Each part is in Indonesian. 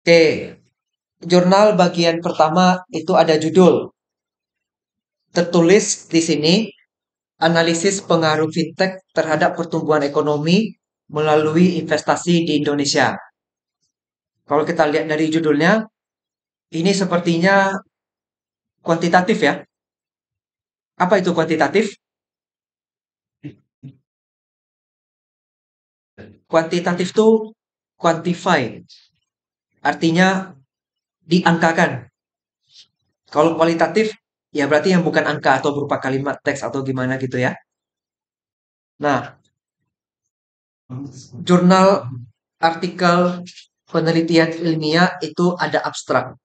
Oke, jurnal bagian pertama itu ada judul. Tertulis di sini, analisis pengaruh fintech terhadap pertumbuhan ekonomi melalui investasi di Indonesia. Kalau kita lihat dari judulnya, ini sepertinya kuantitatif ya. Apa itu kuantitatif? Kuantitatif itu quantify, artinya diangkakan. Kalau kualitatif, ya berarti yang bukan angka atau berupa kalimat teks atau gimana gitu ya. Nah, jurnal artikel penelitian ilmiah itu ada abstrak.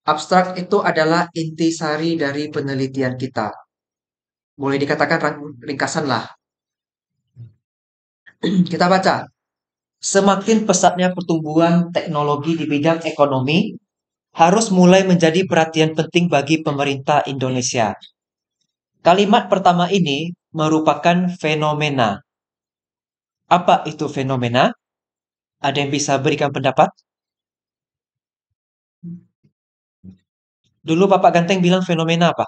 Abstrak itu adalah intisari dari penelitian kita. Boleh dikatakan ringkasan lah. Kita baca. Semakin pesatnya pertumbuhan teknologi di bidang ekonomi harus mulai menjadi perhatian penting bagi pemerintah Indonesia. Kalimat pertama ini merupakan fenomena. Apa itu fenomena? Ada yang bisa berikan pendapat? Dulu Bapak Ganteng bilang fenomena apa?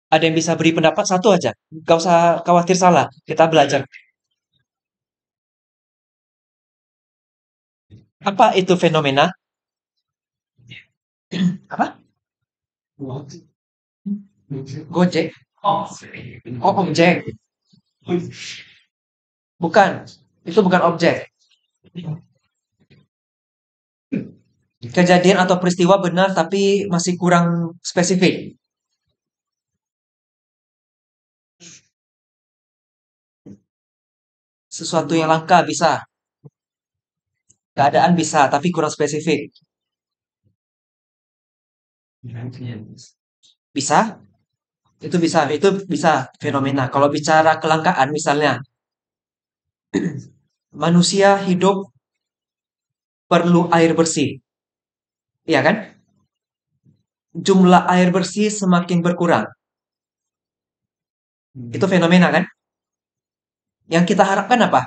Ada yang bisa beri pendapat satu aja. Gak usah khawatir salah. Kita belajar. Apa itu fenomena? Apa? Gojek. Oh, objek. Bukan. Itu bukan objek. Kejadian atau peristiwa benar tapi masih kurang spesifik. Sesuatu yang langka bisa. Keadaan bisa, tapi kurang spesifik. Bisa? Itu bisa fenomena. Kalau bicara kelangkaan misalnya, manusia hidup perlu air bersih. Iya kan? Jumlah air bersih semakin berkurang. Itu fenomena kan? Yang kita harapkan apa?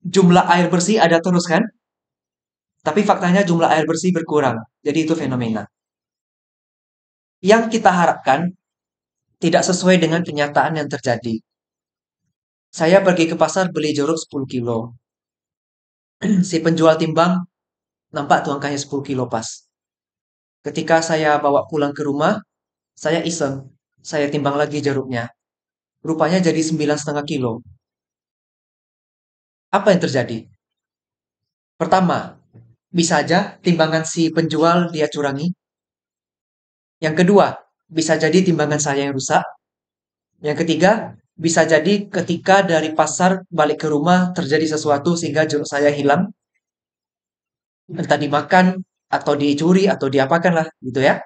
Jumlah air bersih ada terus kan? Tapi faktanya jumlah air bersih berkurang. Jadi itu fenomena. Yang kita harapkan tidak sesuai dengan kenyataan yang terjadi. Saya pergi ke pasar beli jeruk 10 kilo. Si penjual timbang nampak tuh angkanya 10 kilo pas. Ketika saya bawa pulang ke rumah, saya iseng. Saya timbang lagi jeruknya. Rupanya jadi 9,5 kilo. Apa yang terjadi? Pertama, bisa aja timbangan si penjual dia curangi. Yang kedua, bisa jadi timbangan saya yang rusak. Yang ketiga, bisa jadi ketika dari pasar balik ke rumah terjadi sesuatu sehingga jeruk saya hilang. Entah dimakan, atau dicuri, atau diapakan lah, gitu ya.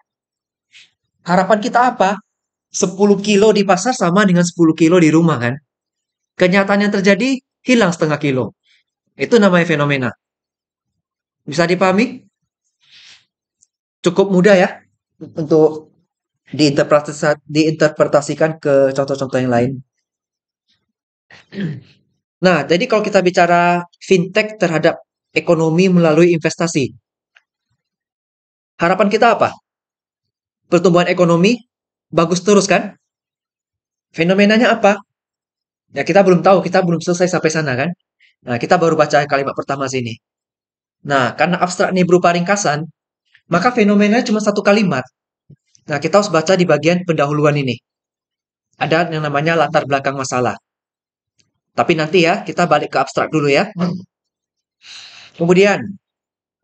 Harapan kita apa? 10 kilo di pasar sama dengan 10 kilo di rumah kan? Kenyataan yang terjadi, hilang 0,5 kilo. Itu namanya fenomena. Bisa dipahami? Cukup mudah ya untuk diinterpretasikan ke contoh-contoh yang lain. Nah, jadi kalau kita bicara fintech terhadap ekonomi melalui investasi, harapan kita apa? Pertumbuhan ekonomi bagus terus kan? Fenomenanya apa? Ya kita belum tahu, kita belum selesai sampai sana kan? Nah, kita baru baca kalimat pertama sini. Nah, karena abstrak ini berupa ringkasan, maka fenomenanya cuma satu kalimat. Nah, kita harus baca di bagian pendahuluan ini. Ada yang namanya latar belakang masalah. Tapi nanti ya, kita balik ke abstrak dulu ya. Kemudian,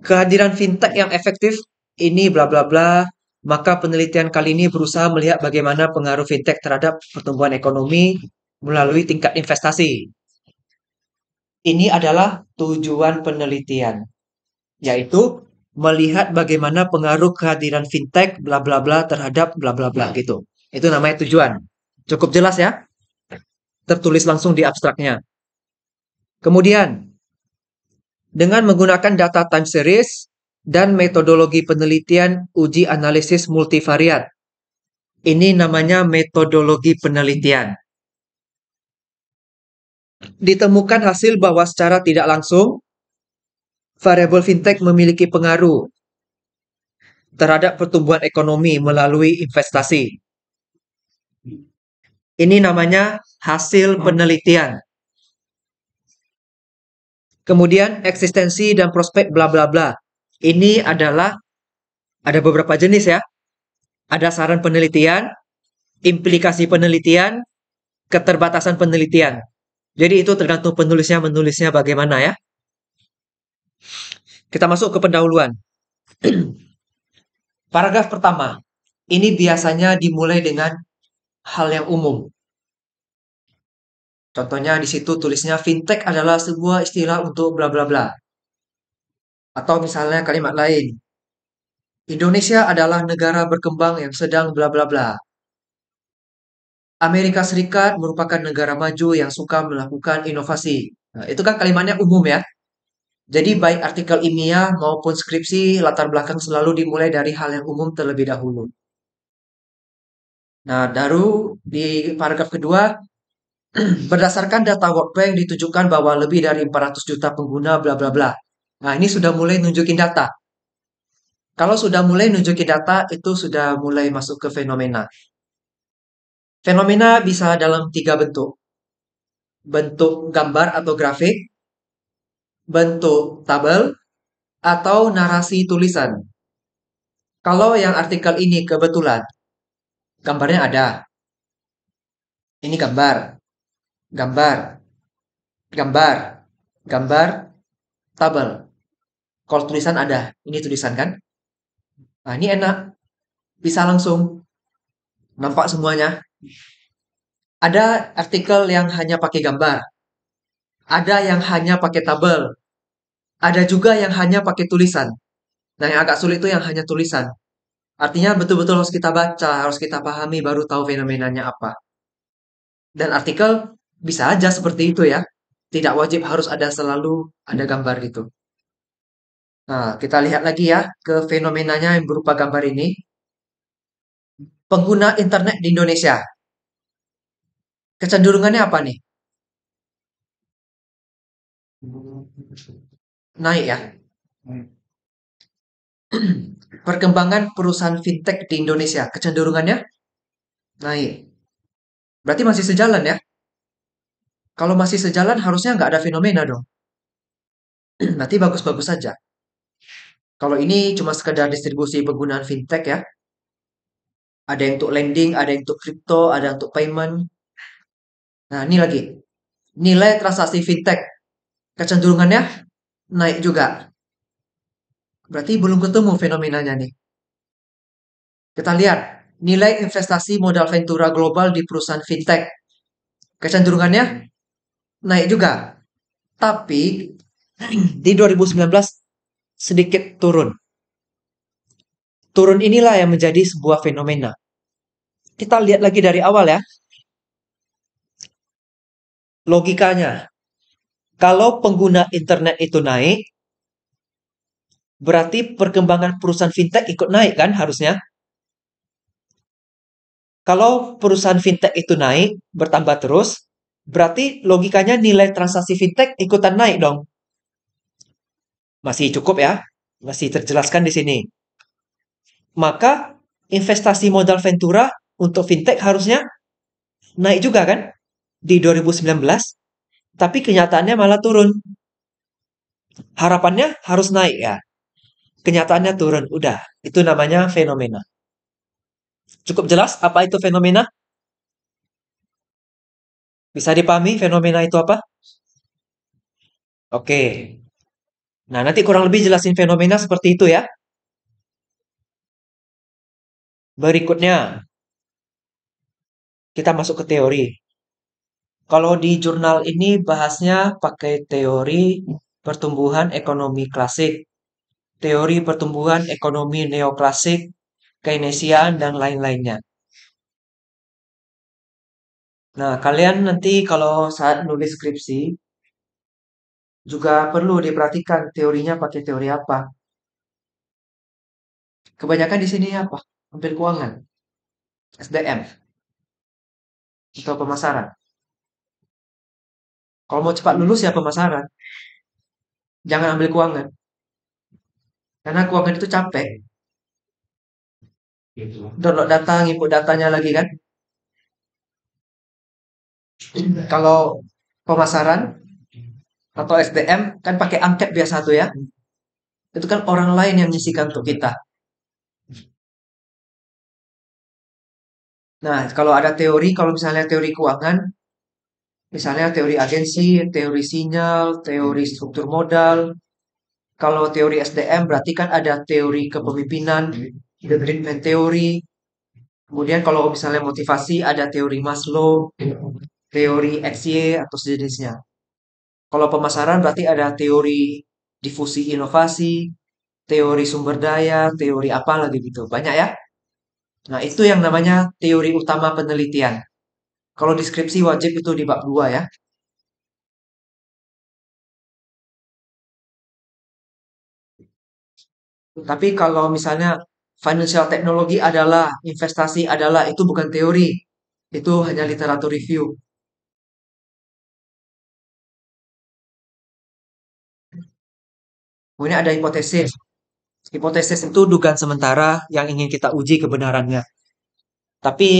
kehadiran fintech yang efektif ini bla bla bla. Maka penelitian kali ini berusaha melihat bagaimana pengaruh fintech terhadap pertumbuhan ekonomi melalui tingkat investasi. Ini adalah tujuan penelitian, yaitu melihat bagaimana pengaruh kehadiran fintech bla bla bla terhadap bla bla bla gitu. Itu namanya tujuan. Cukup jelas ya? Tertulis langsung di abstraknya. Kemudian, dengan menggunakan data time series dan metodologi penelitian uji analisis multivariat. Ini namanya metodologi penelitian. Ditemukan hasil bahwa secara tidak langsung, variabel fintech memiliki pengaruh terhadap pertumbuhan ekonomi melalui investasi. Ini namanya hasil penelitian. Kemudian eksistensi dan prospek bla bla bla. Ini adalah ada beberapa jenis ya. Ada saran penelitian, implikasi penelitian, keterbatasan penelitian. Jadi itu tergantung menulisnya bagaimana ya. Kita masuk ke pendahuluan. Paragraf pertama. Ini biasanya dimulai dengan hal yang umum. Contohnya di situ tulisnya fintech adalah sebuah istilah untuk bla bla bla. Atau misalnya kalimat lain. Indonesia adalah negara berkembang yang sedang bla bla bla. Amerika Serikat merupakan negara maju yang suka melakukan inovasi. Nah, itu kan kalimatnya umum ya. Jadi baik artikel ilmiah maupun skripsi latar belakang selalu dimulai dari hal yang umum terlebih dahulu. Nah, baru di paragraf kedua, berdasarkan data World Bank ditujukan bahwa lebih dari 400 juta pengguna bla bla bla. Nah, ini sudah mulai nunjukin data. Kalau sudah mulai nunjukin data, itu sudah mulai masuk ke fenomena. Fenomena bisa dalam tiga bentuk. Bentuk gambar atau grafik, bentuk tabel, atau narasi tulisan. Kalau yang artikel ini kebetulan, gambarnya ada. Ini gambar, gambar, gambar, gambar, tabel. Kalau tulisan ada, ini tulisan kan? Nah, ini enak, bisa langsung nampak semuanya. Ada artikel yang hanya pakai gambar, ada yang hanya pakai tabel, ada juga yang hanya pakai tulisan. Nah, yang agak sulit itu yang hanya tulisan. Artinya betul-betul harus kita baca, harus kita pahami baru tahu fenomenanya apa. Dan artikel bisa aja seperti itu ya. Tidak wajib harus ada selalu ada gambar itu. Nah, kita lihat lagi ya ke fenomenanya yang berupa gambar ini. Pengguna internet di Indonesia. Kecenderungannya apa nih? Naik ya. Perkembangan perusahaan fintech di Indonesia. Kecenderungannya naik. Berarti masih sejalan ya. Kalau masih sejalan harusnya nggak ada fenomena dong. Nanti bagus-bagus saja. Kalau ini cuma sekedar distribusi penggunaan fintech ya. Ada yang untuk lending, ada yang untuk crypto, ada yang untuk payment. Nah, ini lagi. Nilai transaksi fintech. Kecenderungannya naik juga. Berarti belum ketemu fenomenanya nih. Kita lihat. Nilai investasi modal ventura global di perusahaan fintech. Kecenderungannya naik juga. Tapi di 2019 sedikit turun. Turun inilah yang menjadi sebuah fenomena. Kita lihat lagi dari awal ya. Logikanya, kalau pengguna internet itu naik, berarti perkembangan perusahaan fintech ikut naik kan harusnya. Kalau perusahaan fintech itu naik, bertambah terus, berarti logikanya nilai transaksi fintech ikutan naik dong. Masih cukup ya, masih terjelaskan di sini. Maka investasi modal ventura untuk fintech harusnya naik juga kan di 2019, tapi kenyataannya malah turun. Harapannya harus naik ya. Kenyataannya turun. Udah, itu namanya fenomena. Cukup jelas apa itu fenomena? Bisa dipahami fenomena itu apa? Oke. Nah, nanti kurang lebih jelasin fenomena seperti itu ya. Berikutnya, kita masuk ke teori. Kalau di jurnal ini bahasnya pakai teori pertumbuhan ekonomi klasik, teori pertumbuhan ekonomi neoklasik, Keynesian, dan lain-lainnya. Nah, kalian nanti kalau saat nulis skripsi, juga perlu diperhatikan teorinya pakai teori apa. Kebanyakan di sini apa? Ambil keuangan, SDM, atau pemasaran. Kalau mau cepat lulus ya pemasaran. Jangan ambil keuangan. Karena keuangan itu capek. Download data, input datanya lagi kan. Kalau pemasaran atau SDM kan pakai angket biasa tuh ya. Itu kan orang lain yang nyisikan untuk kita. Nah, kalau ada teori, kalau misalnya teori keuangan, misalnya teori agensi, teori sinyal, teori struktur modal. Kalau teori SDM berarti kan ada teori kepemimpinan, the Great Man Theory. Kemudian kalau misalnya motivasi ada teori Maslow, teori XY atau sejenisnya. Kalau pemasaran berarti ada teori difusi inovasi, teori sumber daya, teori apa lagi gitu. Banyak ya. Nah, itu yang namanya teori utama penelitian. Kalau deskripsi wajib itu di bab 2 ya. Tapi kalau misalnya financial technology adalah, investasi adalah, itu bukan teori. Itu hanya literatur review. Kemudian ada hipotesis. Hipotesis itu dugaan sementara yang ingin kita uji kebenarannya. Tapi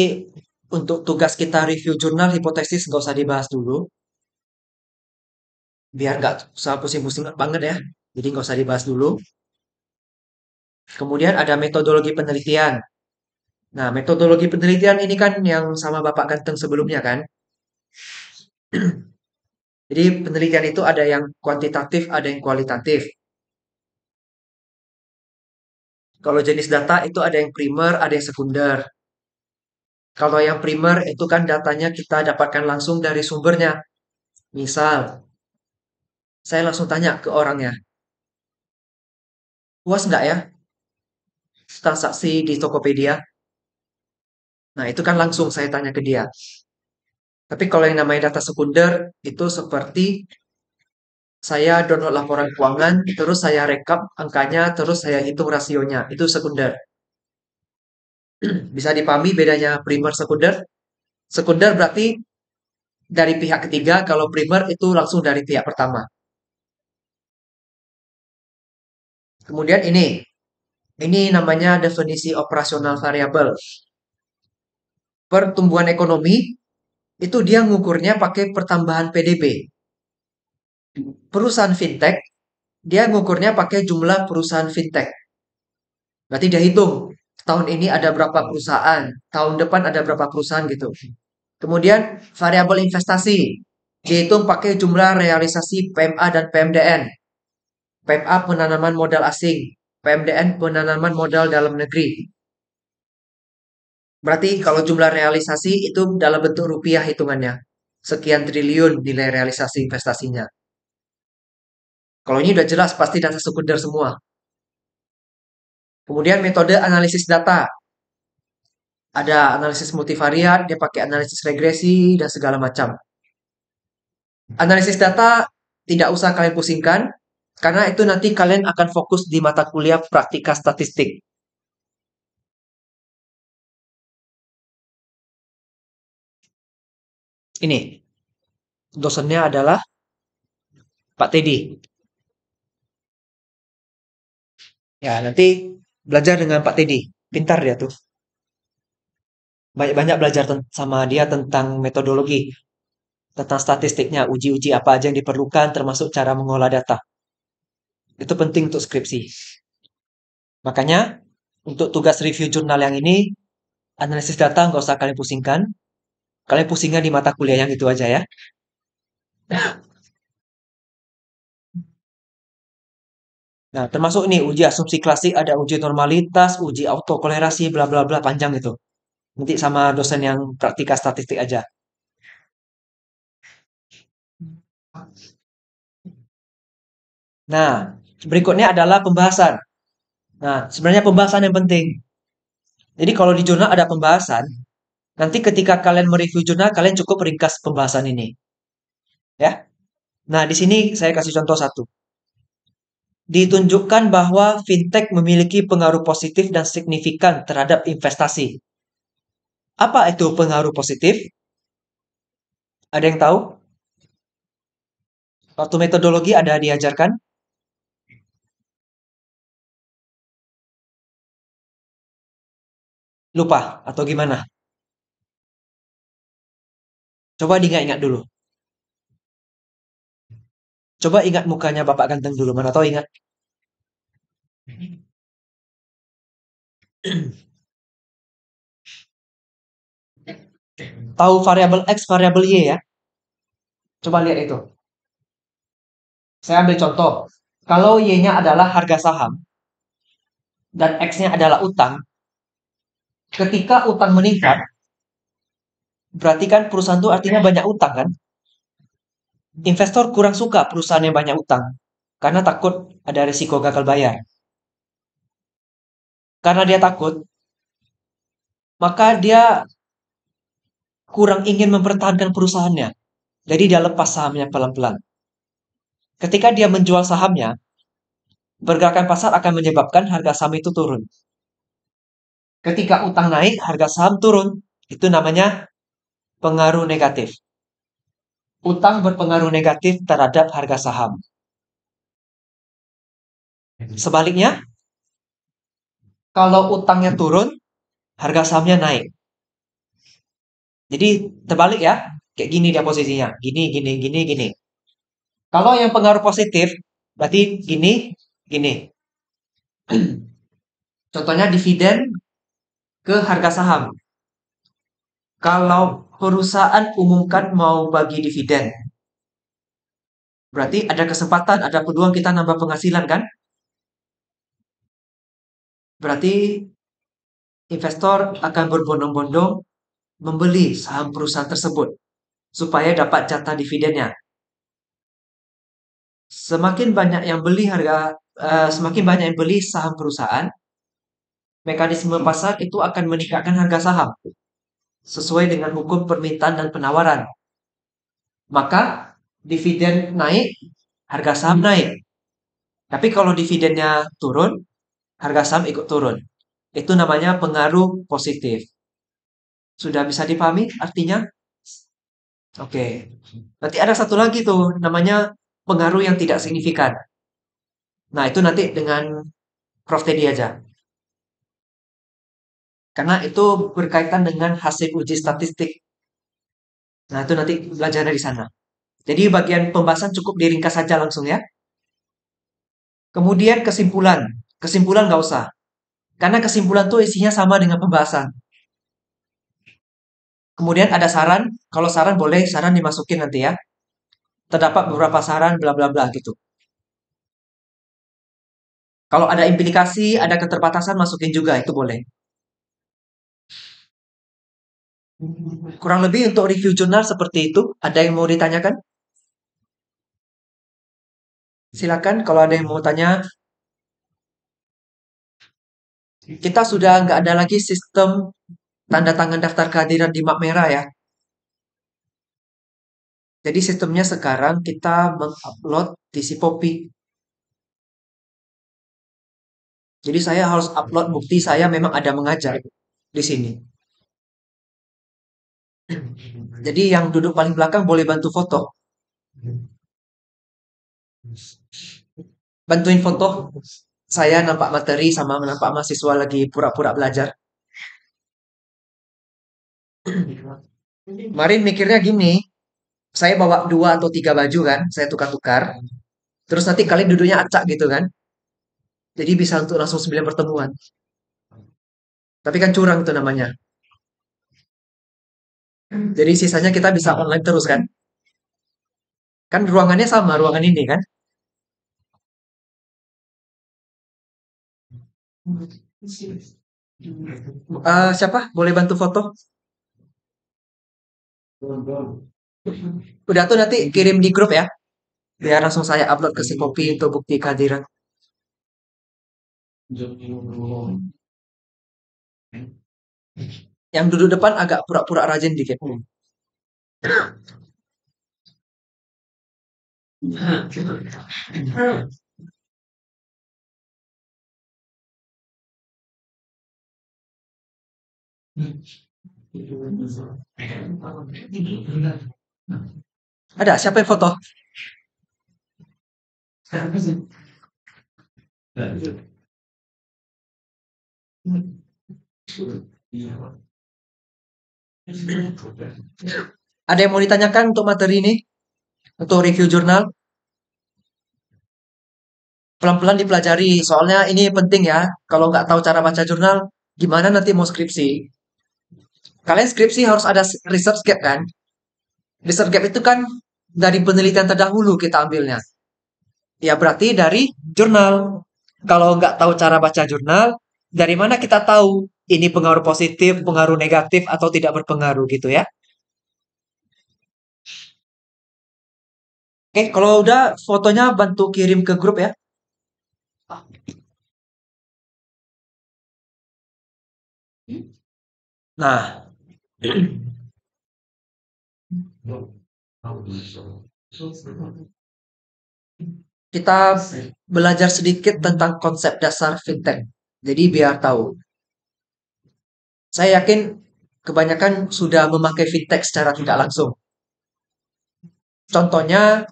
untuk tugas kita review jurnal, hipotesis nggak usah dibahas dulu. Biar nggak usah pusing-pusing banget ya. Jadi nggak usah dibahas dulu. Kemudian ada metodologi penelitian. Nah, metodologi penelitian ini kan yang sama Bapak Ganteng sebelumnya kan. Jadi penelitian itu ada yang kuantitatif, ada yang kualitatif. Kalau jenis data itu ada yang primer, ada yang sekunder. Kalau yang primer itu kan datanya kita dapatkan langsung dari sumbernya. Misal, saya langsung tanya ke orangnya, puas nggak ya transaksi di Tokopedia? Nah, itu kan langsung saya tanya ke dia. Tapi kalau yang namanya data sekunder, itu seperti saya download laporan keuangan, terus saya rekap angkanya, terus saya hitung rasionya. Itu sekunder. Bisa dipahami bedanya primer sekunder? Sekunder berarti dari pihak ketiga, kalau primer itu langsung dari pihak pertama. Kemudian ini namanya definisi operasional variabel. Pertumbuhan ekonomi itu dia ngukurnya pakai pertambahan PDB. Perusahaan fintech, dia ngukurnya pakai jumlah perusahaan fintech. Berarti dia hitung, tahun ini ada berapa perusahaan, tahun depan ada berapa perusahaan gitu. Kemudian variabel investasi, dihitung pakai jumlah realisasi PMA dan PMDN. PMA penanaman modal asing, PMDN penanaman modal dalam negeri. Berarti kalau jumlah realisasi itu dalam bentuk rupiah hitungannya. Sekian triliun nilai realisasi investasinya. Kalau ini udah jelas pasti data sekunder semua. Kemudian metode analisis data. Ada analisis multivariat, dia pakai analisis regresi dan segala macam. Analisis data tidak usah kalian pusingkan karena itu nanti kalian akan fokus di mata kuliah praktika statistik. Ini dosennya adalah Pak Teddy. Ya, nanti belajar dengan Pak Teddy. Pintar dia tuh. Banyak-banyak belajar sama dia tentang metodologi, tentang statistiknya, uji-uji apa aja yang diperlukan, termasuk cara mengolah data. Itu penting untuk skripsi. Makanya, untuk tugas review jurnal yang ini, analisis data nggak usah kalian pusingkan. Kalian pusingnya di mata kuliah yang itu aja ya. Nah, termasuk nih uji asumsi klasik, ada uji normalitas, uji autokolerasi, bla bla bla panjang itu. Nanti sama dosen yang praktika statistik aja. Nah, berikutnya adalah pembahasan. Nah, sebenarnya pembahasan yang penting. Jadi kalau di jurnal ada pembahasan, nanti ketika kalian mereview jurnal, kalian cukup ringkas pembahasan ini, ya. Nah, di sini saya kasih contoh satu. Ditunjukkan bahwa fintech memiliki pengaruh positif dan signifikan terhadap investasi. Apa itu pengaruh positif? Ada yang tahu? Waktu metodologi ada diajarkan? Lupa atau gimana? Coba diingat-ingat dulu. Coba ingat mukanya Bapak ganteng dulu, mana tahu ingat. Tahu variabel X, variabel Y ya? Coba lihat itu. Saya ambil contoh. Kalau Y-nya adalah harga saham dan X-nya adalah utang, ketika utang meningkat, berarti kan perusahaan itu artinya banyak utang kan? Investor kurang suka perusahaan yang banyak utang karena takut ada risiko gagal bayar. Karena dia takut, maka dia kurang ingin mempertahankan perusahaannya. Jadi dia lepas sahamnya pelan-pelan. Ketika dia menjual sahamnya, pergerakan pasar akan menyebabkan harga saham itu turun. Ketika utang naik, harga saham turun. Itu namanya pengaruh negatif. Utang berpengaruh negatif terhadap harga saham. Sebaliknya, kalau utangnya turun, harga sahamnya naik. Jadi terbalik ya. Kayak gini dia posisinya. Gini, gini, gini, gini. Kalau yang pengaruh positif, berarti gini, gini. Contohnya dividen ke harga saham. Kalau perusahaan umumkan mau bagi dividen, berarti ada kesempatan, ada peluang kita nambah penghasilan kan? Berarti investor akan berbondong-bondong membeli saham perusahaan tersebut supaya dapat jatah dividennya. Semakin banyak yang beli saham perusahaan, mekanisme pasar itu akan meningkatkan harga saham sesuai dengan hukum permintaan dan penawaran. Maka dividen naik, harga saham naik. Tapi kalau dividennya turun, harga saham ikut turun. Itu namanya pengaruh positif. Sudah bisa dipahami artinya? Oke. Nanti ada satu lagi tuh, namanya pengaruh yang tidak signifikan. Nah, itu nanti dengan Prof. Teddy aja. Karena itu berkaitan dengan hasil uji statistik. Nah, itu nanti belajar dari sana. Jadi bagian pembahasan cukup diringkas saja langsung ya. Kemudian kesimpulan. Kesimpulan nggak usah. Karena kesimpulan tuh isinya sama dengan pembahasan. Kemudian ada saran. Kalau saran boleh saran dimasukin nanti ya. Terdapat beberapa saran bla bla bla gitu. Kalau ada implikasi, ada keterbatasan masukin juga itu boleh. Kurang lebih untuk review jurnal seperti itu. Ada yang mau ditanyakan? Silakan kalau ada yang mau tanya. Kita sudah nggak ada lagi sistem tanda tangan daftar kehadiran di map merah ya. Jadi sistemnya sekarang kita mengupload di Sipopi. Jadi saya harus upload bukti saya memang ada mengajar di sini. Jadi yang duduk paling belakang boleh bantu foto. Bantuin foto. Saya nampak materi sama nampak mahasiswa lagi pura-pura belajar. Kemarin mikirnya gini, saya bawa 2 atau 3 baju kan, saya tukar-tukar. Terus nanti kalian duduknya acak gitu kan. Jadi bisa untuk langsung 9 pertemuan. Tapi kan curang itu namanya. Jadi sisanya kita bisa online terus kan. Kan ruangannya sama, ruangan ini kan. Siapa? Boleh bantu foto? Udah tuh nanti kirim di grup ya. Biar langsung saya upload ke si Popi untuk bukti kehadiran. Yang duduk depan agak pura-pura rajin dikit. Ada siapa yang foto? Ada yang mau ditanyakan untuk materi ini? Untuk review jurnal? Pelan-pelan dipelajari, soalnya ini penting ya. Kalau nggak tahu cara baca jurnal, gimana nanti mau skripsi? Kalian skripsi harus ada research gap kan? Research gap itu kan dari penelitian terdahulu kita ambilnya. Ya berarti dari jurnal. Kalau nggak tahu cara baca jurnal, dari mana kita tahu ini pengaruh positif, pengaruh negatif, atau tidak berpengaruh gitu ya? Oke, kalau udah fotonya bantu kirim ke grup ya. Nah, kita belajar sedikit tentang konsep dasar fintech. Jadi biar tahu. Saya yakin kebanyakan sudah memakai fintech secara tidak langsung. Contohnya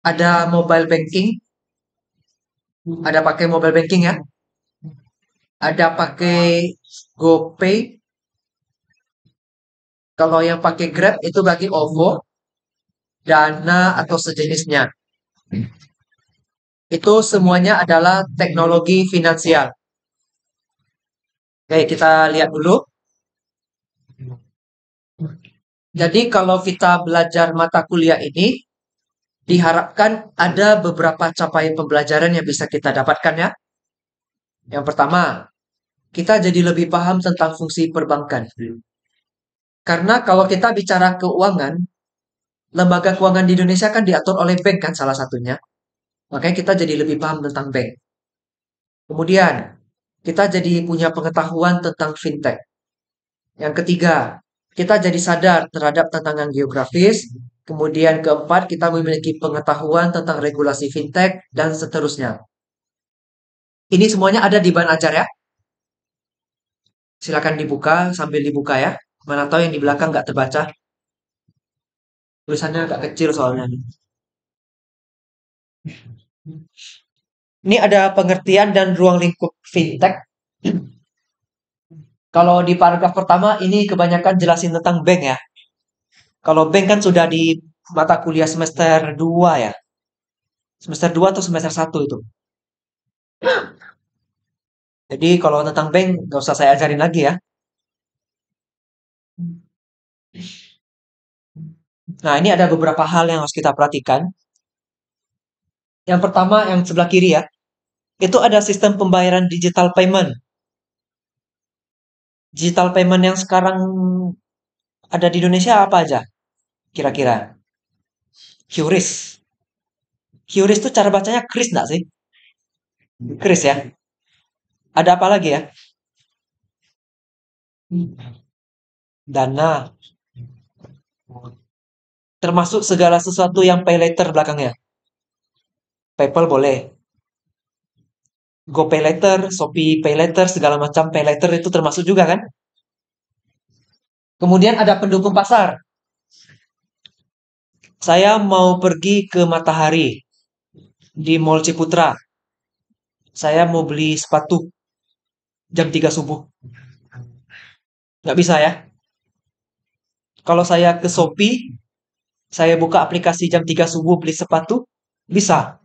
ada mobile banking, ada pakai mobile banking ya, ada pakai GoPay. Kalau yang pakai Grab itu bagi OVO, Dana atau sejenisnya. Itu semuanya adalah teknologi finansial. Oke, kita lihat dulu. Jadi kalau kita belajar mata kuliah ini, diharapkan ada beberapa capaian pembelajaran yang bisa kita dapatkan ya. Yang pertama, kita jadi lebih paham tentang fungsi perbankan. Karena kalau kita bicara keuangan, lembaga keuangan di Indonesia kan diatur oleh bank kan salah satunya. Makanya kita jadi lebih paham tentang bank. Kemudian, kita jadi punya pengetahuan tentang fintech. Yang ketiga, kita jadi sadar terhadap tantangan geografis. Kemudian keempat, kita memiliki pengetahuan tentang regulasi fintech dan seterusnya. Ini semuanya ada di bahan ajar ya. Silakan dibuka sambil dibuka ya. Mana tahu yang di belakang nggak terbaca. Tulisannya agak kecil soalnya. Ini ada pengertian dan ruang lingkup fintech. Kalau di paragraf pertama ini kebanyakan jelasin tentang bank ya. Kalau bank kan sudah di mata kuliah semester 2 ya. Semester 2 atau semester 1 itu. Jadi kalau tentang bank nggak usah saya ajarin lagi ya. Nah, ini ada beberapa hal yang harus kita perhatikan. Yang pertama, yang sebelah kiri ya, itu ada sistem pembayaran digital payment. Digital payment yang sekarang ada di Indonesia apa aja? Kira-kira. QRIS. QRIS itu cara bacanya Kris nggak sih? Kris ya. Ada apa lagi ya? Dana. Termasuk segala sesuatu yang pay later belakangnya. PayPal boleh. GoPay later, Shopee pay later, segala macam pay later itu termasuk juga kan? Kemudian ada pendukung pasar. Saya mau pergi ke Matahari di Mall Ciputra. Saya mau beli sepatu jam 3 subuh. Nggak bisa ya? Kalau saya ke Shopee, saya buka aplikasi jam 3 subuh beli sepatu, bisa.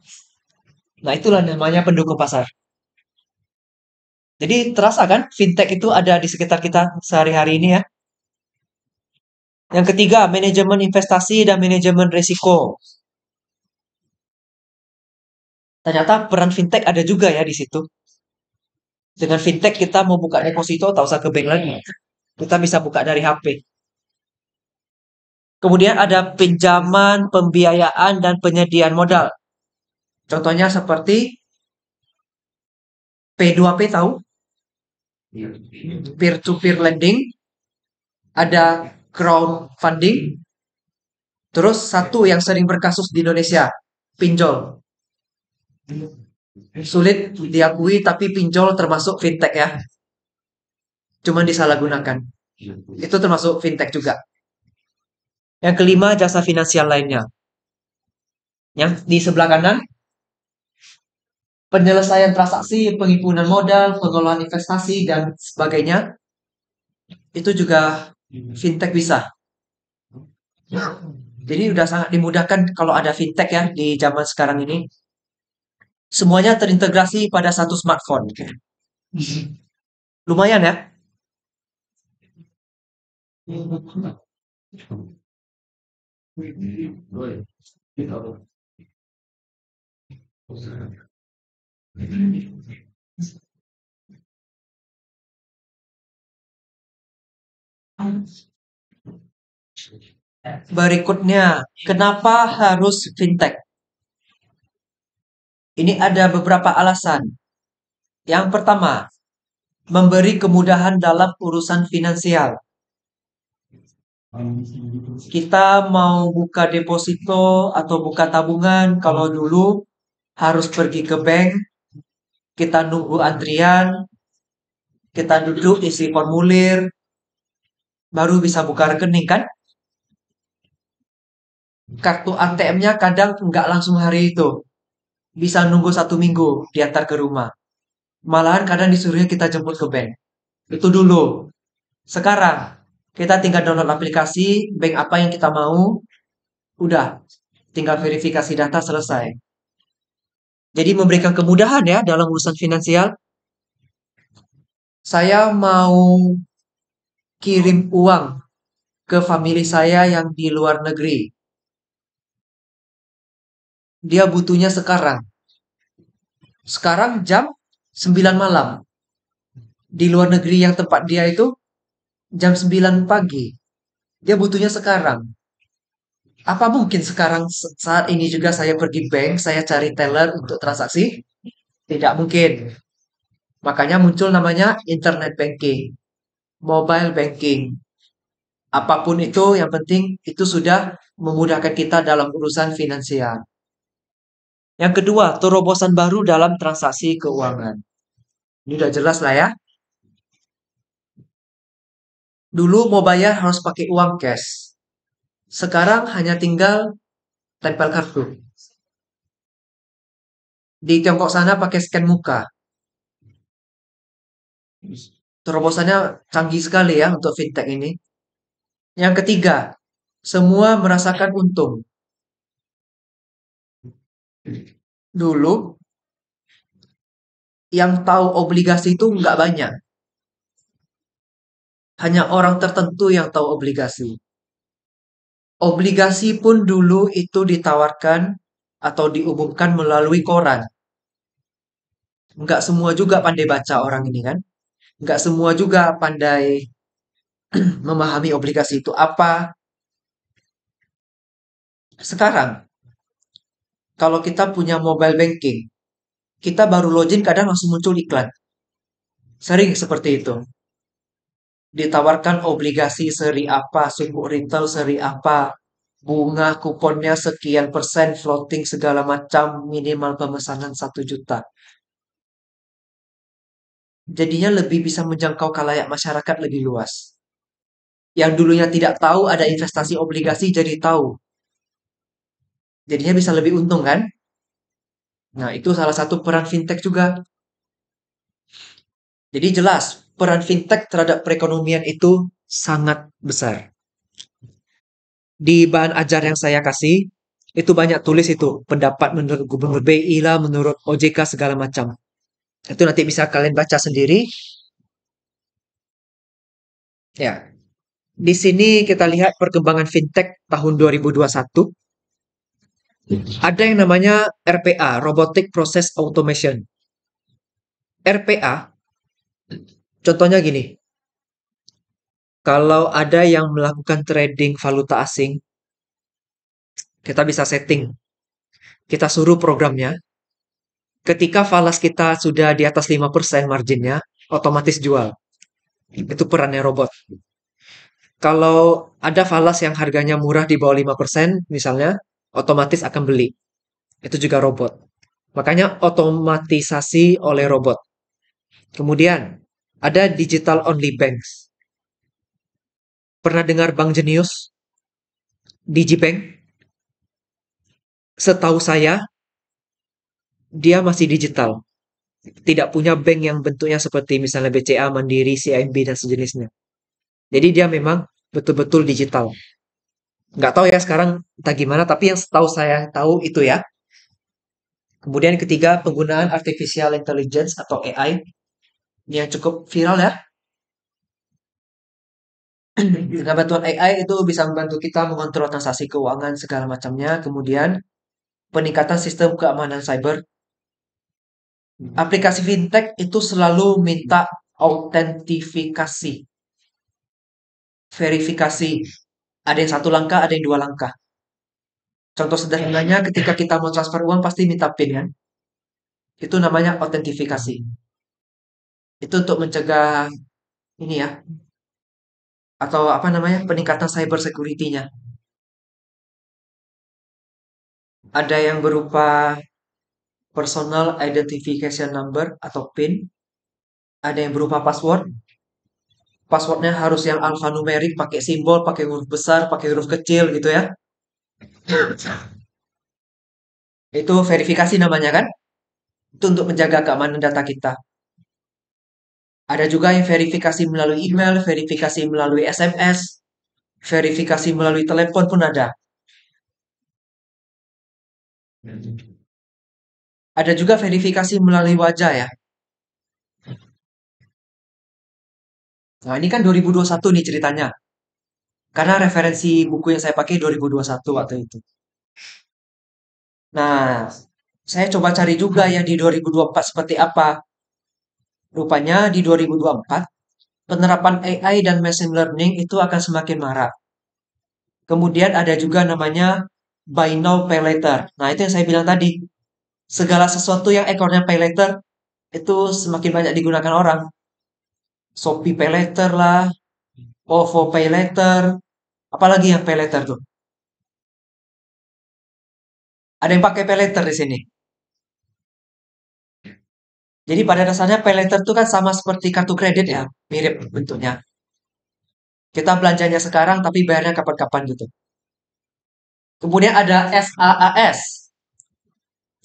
Nah, itulah namanya pendukung pasar. Jadi terasa kan fintech itu ada di sekitar kita sehari-hari ini ya. Yang ketiga, manajemen investasi dan manajemen risiko. Ternyata peran fintech ada juga ya di situ. Dengan fintech kita mau buka deposito, tak usah ke bank lagi. Kita bisa buka dari HP. Kemudian ada pinjaman, pembiayaan, dan penyediaan modal. Contohnya seperti P2P tahu? Peer-to-peer lending. Ada crowdfunding. Terus satu yang sering berkasus di Indonesia, pinjol. Sulit diakui tapi pinjol termasuk fintech ya. Cuman disalahgunakan. Itu termasuk fintech juga. Yang kelima, jasa finansial lainnya. Yang di sebelah kanan, penyelesaian transaksi, penghimpunan modal, pengelolaan investasi, dan sebagainya, itu juga fintech bisa. Jadi udah sangat dimudahkan kalau ada fintech ya di zaman sekarang ini. Semuanya terintegrasi pada satu smartphone. Lumayan ya. Berikutnya, kenapa harus fintech? Ini ada beberapa alasan. Yang pertama, memberi kemudahan dalam urusan finansial. Kita mau buka deposito atau buka tabungan, kalau dulu harus pergi ke bank, kita nunggu antrian, kita duduk isi formulir, baru bisa buka rekening kan? Kartu ATM-nya kadang nggak langsung hari itu. Bisa nunggu 1 minggu diantar ke rumah. Malahan kadang disuruhnya kita jemput ke bank. Itu dulu. Sekarang, kita tinggal download aplikasi, bank apa yang kita mau, udah. Tinggal verifikasi data selesai. Jadi memberikan kemudahan ya dalam urusan finansial. Saya mau kirim uang ke famili saya yang di luar negeri. Dia butuhnya sekarang. Sekarang jam 9 malam. Di luar negeri yang tempat dia itu jam 9 pagi. Dia butuhnya sekarang. Apa mungkin sekarang saat ini juga saya pergi bank, saya cari teller untuk transaksi? Tidak mungkin. Makanya muncul namanya internet banking, mobile banking. Apapun itu, yang penting itu sudah memudahkan kita dalam urusan finansial. Yang kedua, terobosan baru dalam transaksi keuangan. Ini udah jelas lah ya. Dulu mau bayar harus pakai uang cash. Sekarang hanya tinggal tempel kartu. Di Tiongkok sana pakai scan muka. Terobosannya canggih sekali ya untuk fintech ini. Yang ketiga, semua merasakan untung. Dulu, yang tahu obligasi itu nggak banyak. Hanya orang tertentu yang tahu obligasi. Obligasi pun dulu itu ditawarkan atau diumumkan melalui koran. Nggak semua juga pandai baca orang ini kan. Nggak semua juga pandai memahami obligasi itu apa. Sekarang, kalau kita punya mobile banking, kita baru login kadang langsung muncul iklan. Sering seperti itu. Ditawarkan obligasi seri apa, suku retail seri apa, bunga kuponnya sekian persen, floating segala macam, minimal pemesanan 1 juta. Jadinya lebih bisa menjangkau khalayak masyarakat lebih luas. Yang dulunya tidak tahu ada investasi obligasi jadi tahu. Jadinya bisa lebih untung kan? Nah, itu salah satu peran fintech juga. Jadi jelas, peran fintech terhadap perekonomian itu sangat besar. Di bahan ajar yang saya kasih, itu banyak tulis itu. Pendapat menurut Gubernur BI lah, menurut OJK segala macam. Itu nanti bisa kalian baca sendiri. Ya, di sini kita lihat perkembangan fintech tahun 2021. Ada yang namanya RPA, Robotic Process Automation. RPA, contohnya gini. Kalau ada yang melakukan trading valuta asing, kita bisa setting. Kita suruh programnya. Ketika falas kita sudah di atas 5% marginnya, otomatis jual. Itu perannya robot. Kalau ada falas yang harganya murah di bawah 5%, misalnya, otomatis akan beli. Itu juga robot. Makanya otomatisasi oleh robot. Kemudian, ada digital only banks. Pernah dengar Bank Jenius? Digibank? Setahu saya, dia masih digital. Tidak punya bank yang bentuknya seperti misalnya BCA, Mandiri, CIMB, dan sejenisnya. Jadi dia memang betul-betul digital. Nggak tahu ya sekarang entah gimana, tapi yang setahu saya tahu itu ya. Kemudian ketiga, penggunaan artificial intelligence atau AI yang cukup viral ya. Dengan bantuan AI itu bisa membantu kita mengontrol transaksi keuangan segala macamnya. Kemudian peningkatan sistem keamanan cyber. Aplikasi fintech itu selalu minta autentifikasi, verifikasi. Ada yang satu langkah, ada yang dua langkah. Contoh sederhananya ketika kita mau transfer uang pasti minta PIN kan? Itu namanya autentifikasi. Itu untuk mencegah ini ya, atau apa namanya, peningkatan cyber security-nya. Ada yang berupa personal identification number atau PIN, ada yang berupa password. Passwordnya harus yang alfanumerik, pakai simbol, pakai huruf besar, pakai huruf kecil gitu ya. Itu verifikasi namanya kan? Itu untuk menjaga keamanan data kita. Ada juga yang verifikasi melalui email, verifikasi melalui SMS, verifikasi melalui telepon pun ada. Ada juga verifikasi melalui wajah ya. Nah, ini kan 2021 nih ceritanya. Karena referensi buku yang saya pakai 2021 waktu itu. Nah, saya coba cari juga yang di 2024 seperti apa. Rupanya di 2024, penerapan AI dan machine learning itu akan semakin marak. Kemudian ada juga namanya buy now pay later. Nah, itu yang saya bilang tadi. Segala sesuatu yang ekornya pay later itu semakin banyak digunakan orang. Shopee pay later lah, OVO pay later, apalagi yang pay later tuh. Ada yang pakai pay later di sini. Jadi pada dasarnya pay later itu kan sama seperti kartu kredit ya, mirip bentuknya. Kita belanjanya sekarang tapi bayarnya kapan-kapan gitu. Kemudian ada SaaS,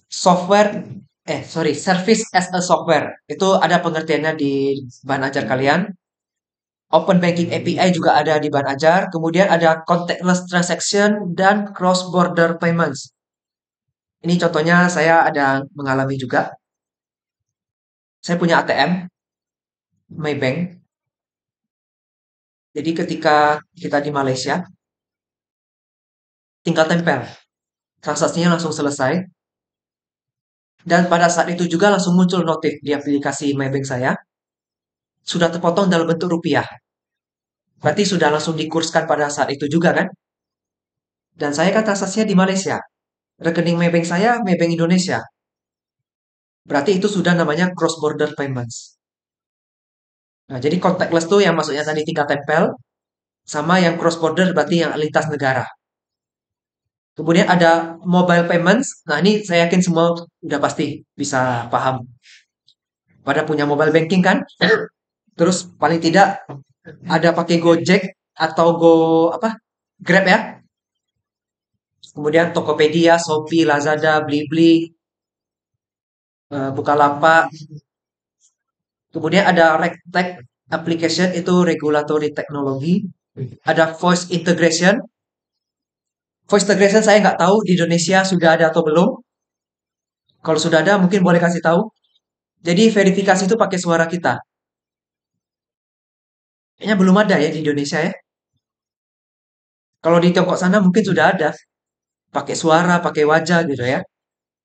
software service as a software. Itu ada pengertiannya di bahan ajar kalian. Open banking API juga ada di bahan ajar. Kemudian ada contactless transaction dan cross border payments. Ini contohnya saya ada mengalami juga. Saya punya ATM Maybank. Jadi ketika kita di Malaysia, tinggal tempel. Transaksinya langsung selesai. Dan pada saat itu juga langsung muncul notif di aplikasi Maybank saya. Sudah terpotong dalam bentuk rupiah. Berarti sudah langsung dikurskan pada saat itu juga kan? Dan saya kan transaksinya di Malaysia. Rekening Maybank saya Maybank Indonesia. Berarti itu sudah namanya cross border payments. Nah, jadi contactless tuh yang maksudnya tadi tinggal tempel, sama yang cross border berarti yang lintas negara. Kemudian ada mobile payments. Nah, ini saya yakin semua udah pasti bisa paham. Pada punya mobile banking kan? Terus paling tidak ada pakai Gojek atau apa? Grab ya. Kemudian Tokopedia, Shopee, Lazada, Blibli, Bukalapak. Kemudian ada RegTech application itu regulatory technology. Ada voice integration. Voice integration saya nggak tahu di Indonesia sudah ada atau belum. Kalau sudah ada mungkin boleh kasih tahu. Jadi verifikasi itu pakai suara kita. Kayaknya belum ada ya di Indonesia ya. Kalau di Tiongkok sana mungkin sudah ada. Pakai suara, pakai wajah gitu ya.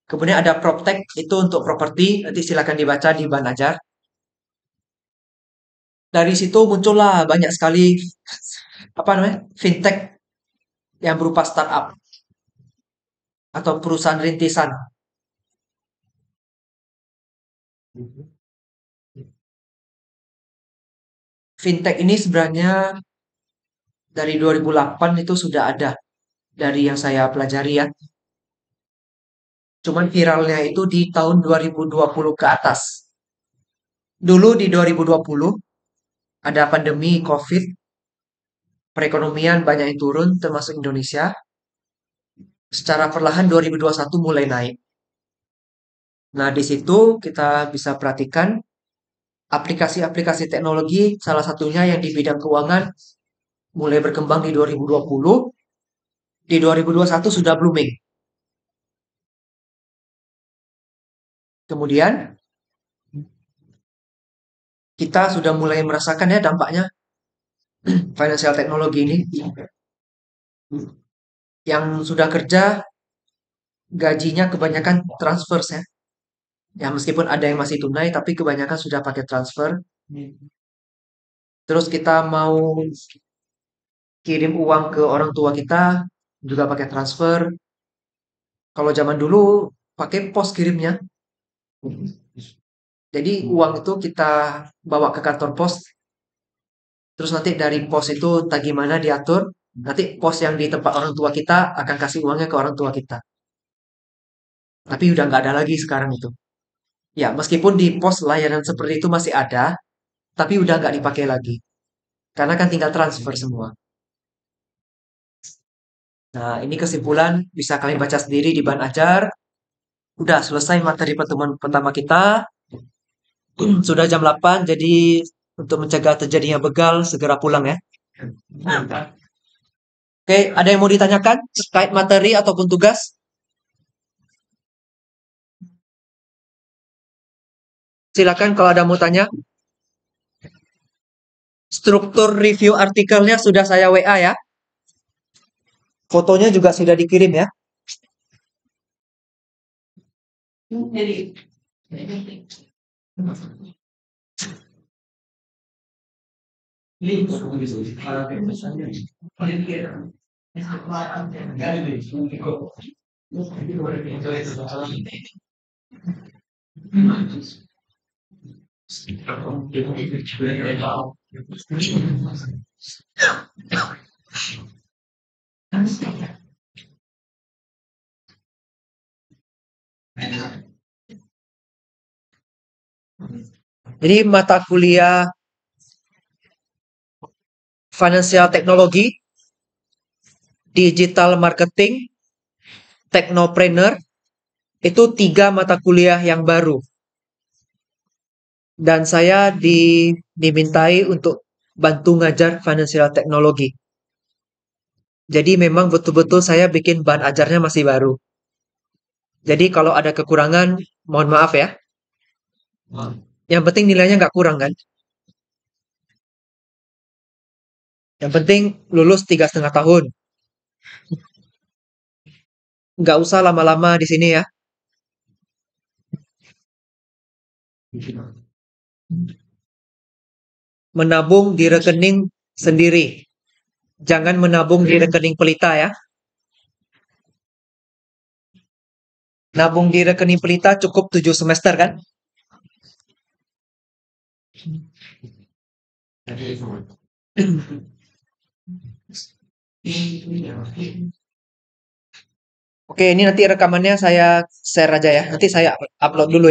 Kemudian ada PropTech itu untuk properti. Nanti silakan dibaca di bahan ajar. Dari situ muncullah banyak sekali apa namanya fintech yang berupa startup atau perusahaan rintisan. Fintech ini sebenarnya dari 2008 itu sudah ada dari yang saya pelajari ya. Cuman viralnya itu di tahun 2020 ke atas. Dulu di 2020 ada pandemi COVID, perekonomian banyak yang turun termasuk Indonesia. secara perlahan 2021 mulai naik. Nah, di situ kita bisa perhatikan aplikasi-aplikasi teknologi, salah satunya yang di bidang keuangan mulai berkembang di 2020, di 2021 sudah blooming. Kemudian kita sudah mulai merasakan ya dampaknya financial teknologi ini. Yang sudah kerja gajinya kebanyakan transfer ya. Ya meskipun ada yang masih tunai tapi kebanyakan sudah pakai transfer. Terus kita mau kirim uang ke orang tua kita juga pakai transfer. Kalau zaman dulu pakai pos kirimnya. Jadi uang itu kita bawa ke kantor pos. Terus nanti dari pos itu entah gimana diatur. Nanti pos yang di tempat orang tua kita akan kasih uangnya ke orang tua kita. Tapi udah nggak ada lagi sekarang itu. Ya, meskipun di pos layanan seperti itu masih ada, tapi udah nggak dipakai lagi. Karena kan tinggal transfer semua. Nah, ini kesimpulan bisa kalian baca sendiri di bahan ajar. Udah selesai materi pertemuan pertama kita. Sudah jam 8, jadi untuk mencegah terjadinya begal, segera pulang ya. Oke, ada yang mau ditanyakan terkait materi ataupun tugas? Silakan kalau ada mau tanya. Struktur review artikelnya sudah saya WA ya. Fotonya juga sudah dikirim ya. Jadi mata kuliah financial technology, digital marketing, technopreneur, itu 3 mata kuliah yang baru. Dan saya dimintai untuk bantu ngajar financial technology. Jadi memang betul-betul saya bikin bahan ajarnya masih baru. Jadi kalau ada kekurangan, mohon maaf ya. Yang penting nilainya nggak kurang kan? Yang penting lulus 3,5 tahun. Nggak usah lama-lama di sini ya. Menabung di rekening sendiri. Jangan menabung di rekening pelita ya. Nabung di rekening pelita cukup 7 semester kan? Oke, ini nanti rekamannya saya share aja ya. Nanti saya upload dulu ya.